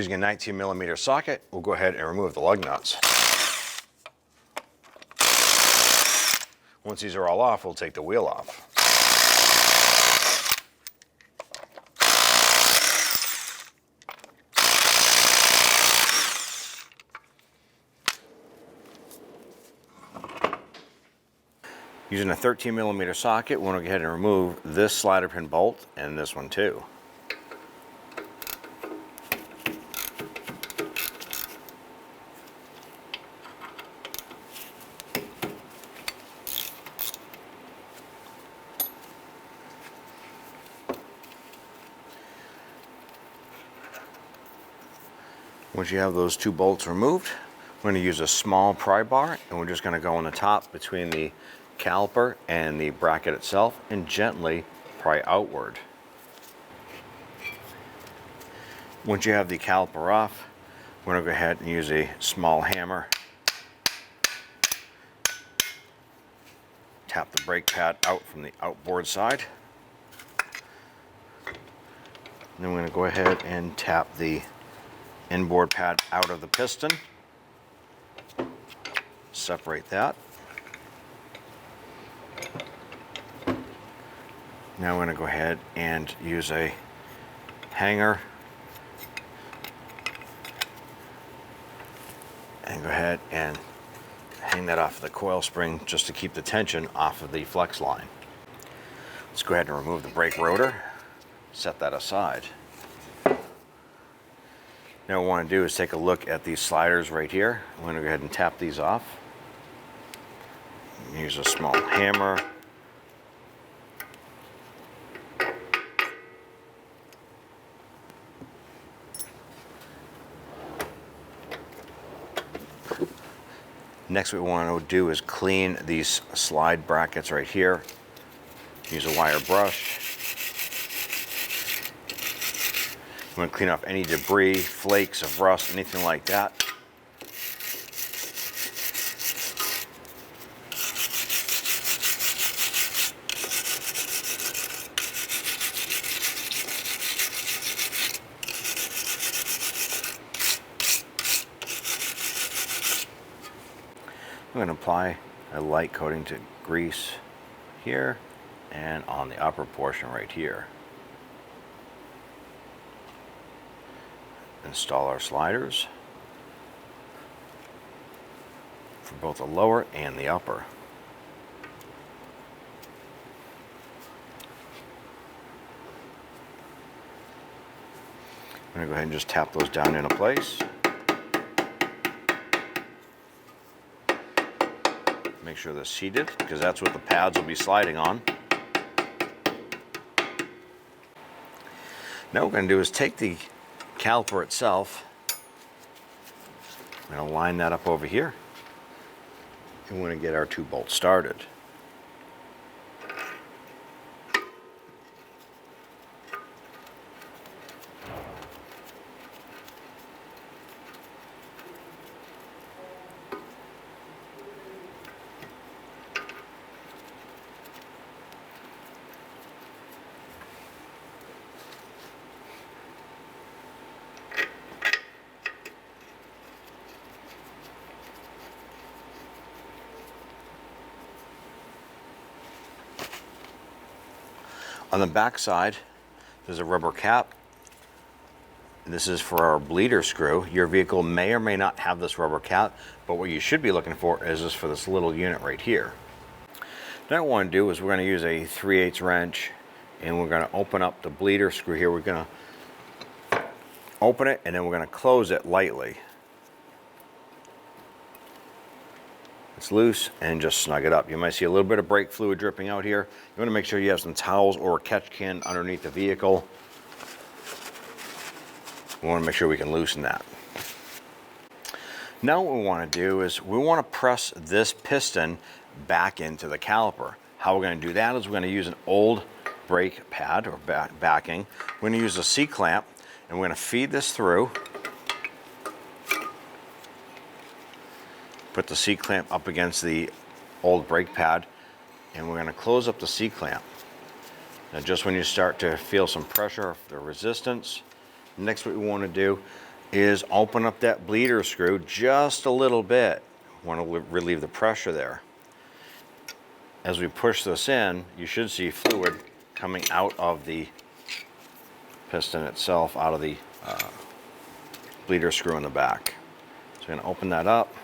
Using a 19mm socket, we'll go ahead and remove the lug nuts. Once these are all off, we'll take the wheel off. Using a 13mm socket, we're going to go ahead and remove this slider pin bolt and this one too. Once you have those two bolts removed, we're going to use a small pry bar and we're just going to go on the top between the caliper and the bracket itself and gently pry outward. Once you have the caliper off, we're going to go ahead and use a small hammer. Tap the brake pad out from the outboard side. And then we're going to go ahead and tap the inboard pad out of the piston. Separate that. Now we're going to go ahead and use a hanger and go ahead and hang that off the coil spring just to keep the tension off of the flex line. Let's go ahead and remove the brake rotor, set that aside. Now what we want to do is take a look at these sliders right here. I'm going to go ahead and tap these off. Use a small hammer. Next what we want to do is clean these slide brackets right here. Use a wire brush. I'm going to clean off any debris, flakes of rust, anything like that. I'm going to apply a light coating to grease here and on the upper portion right here. Install our sliders for both the lower and the upper. I'm going to go ahead and just tap those down into place. Make sure they're seated because that's what the pads will be sliding on. Now what we're going to do is take the caliper itself. I'm going to line that up over here and we're going to get our two bolts started. On the back side, there's a rubber cap. This is for our bleeder screw. Your vehicle may or may not have this rubber cap, but what you should be looking for is this for this little unit right here. Now what I want to do is we're going to use a 3/8 wrench and we're going to open up the bleeder screw here. We're going to open it and then we're going to close it lightly. It's loose and just snug it up. You might see a little bit of brake fluid dripping out here. You want to make sure you have some towels or a catch can underneath the vehicle. We want to make sure we can loosen that. Now what we want to do is we want to press this piston back into the caliper. How we're going to do that is we're going to use an old brake pad or backing. We're going to use a C-clamp and we're going to feed this through. Put the C-clamp up against the old brake pad and we're going to close up the C-clamp. Now just when you start to feel some pressure, the resistance, next what we want to do is open up that bleeder screw just a little bit. Want to relieve the pressure there. As we push this in, you should see fluid coming out of the piston itself, out of the bleeder screw in the back. So we're going to open that up.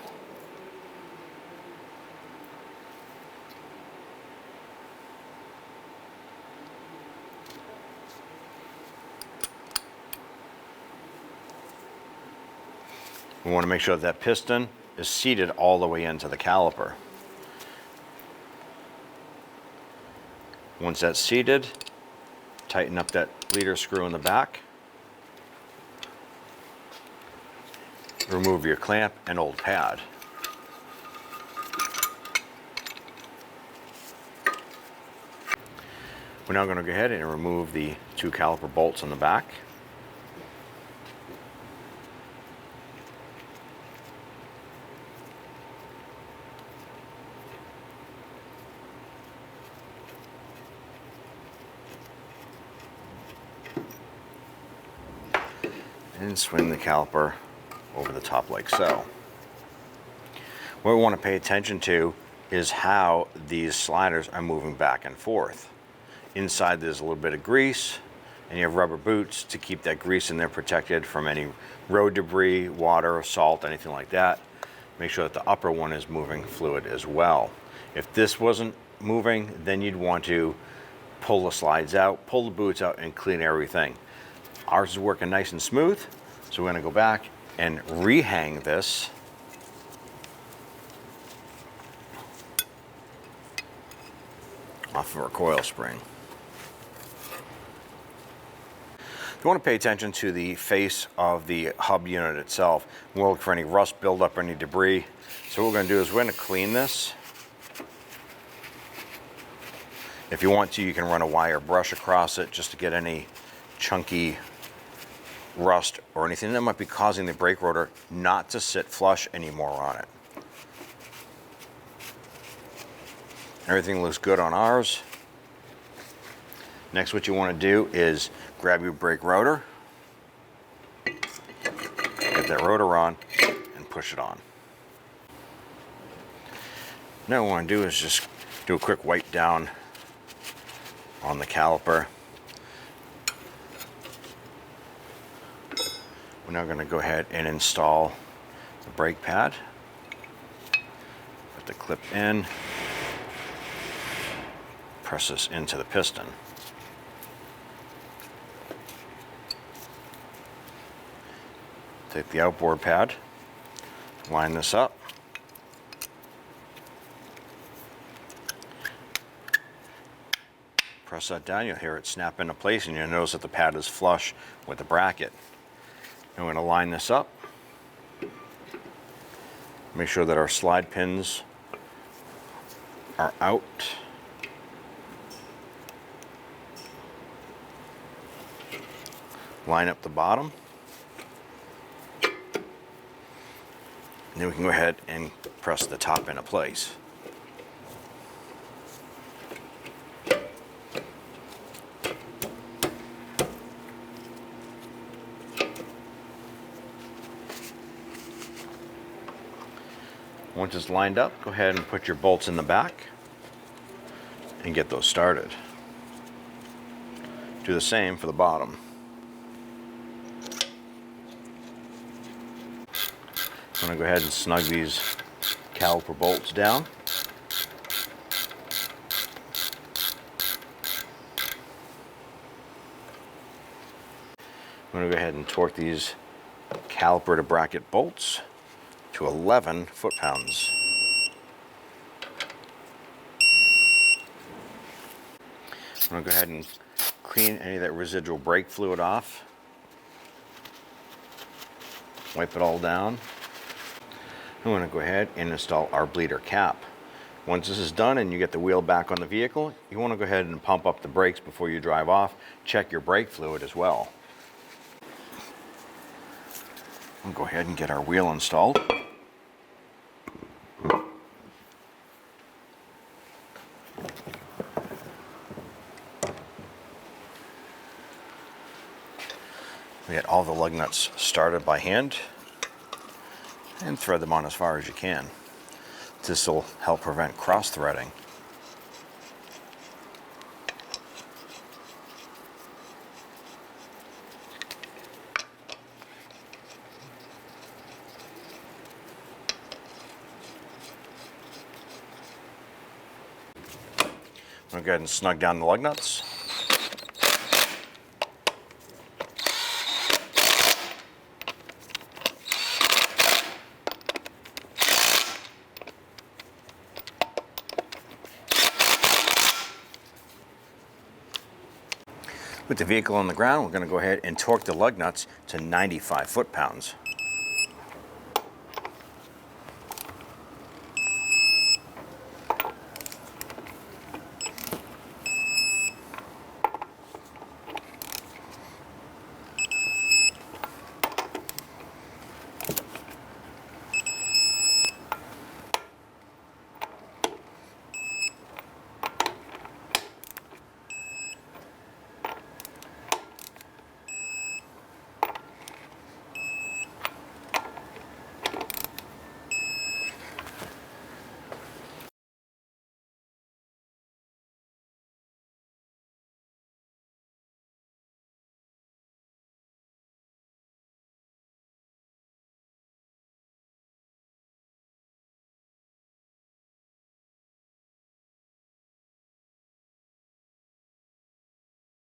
We want to make sure that piston is seated all the way into the caliper. Once that's seated, tighten up that bleeder screw in the back. Remove your clamp and old pad. We're now going to go ahead and remove the 2 caliper bolts in the back. And swing the caliper over the top like so. What we want to pay attention to is how these sliders are moving back and forth. Inside there's a little bit of grease, and you have rubber boots to keep that grease in there protected from any road debris, water, salt, anything like that. Make sure that the upper one is moving fluid as well. If this wasn't moving, then you'd want to pull the slides out, pull the boots out, and clean everything. Ours is working nice and smooth, so we're going to go back and rehang this. Off of our coil spring. You want to pay attention to the face of the hub unit itself. We'll look for any rust buildup or any debris. So what we're going to do is we're going to clean this. If you want to, you can run a wire brush across it just to get any chunky rust or anything that might be causing the brake rotor not to sit flush anymore on it. Everything looks good on ours. Next, what you want to do is grab your brake rotor, get that rotor on, and push it on. Now what I want to do is just do a quick wipe down on the caliper. We're now going to go ahead and install the brake pad. Put the clip in. Press this into the piston. Take the outboard pad, line this up. Press that down, you'll hear it snap into place, and you'll notice that the pad is flush with the bracket. And we're going to line this up. Make sure that our slide pins are out. Line up the bottom. And then we can go ahead and press the top into place. Once it's lined up, go ahead and put your bolts in the back and get those started. Do the same for the bottom. I'm going to go ahead and snug these caliper bolts down. I'm going to go ahead and torque these caliper to bracket bolts to 11 foot-pounds. I'm going to go ahead and clean any of that residual brake fluid off. Wipe it all down. I'm going to go ahead and install our bleeder cap. Once this is done and you get the wheel back on the vehicle, you want to go ahead and pump up the brakes before you drive off. Check your brake fluid as well. We'll go ahead and get our wheel installed. We get all the lug nuts started by hand and thread them on as far as you can. This will help prevent cross-threading. I'm going to go ahead and snug down the lug nuts. With the vehicle on the ground, we're going to go ahead and torque the lug nuts to 95 foot-pounds.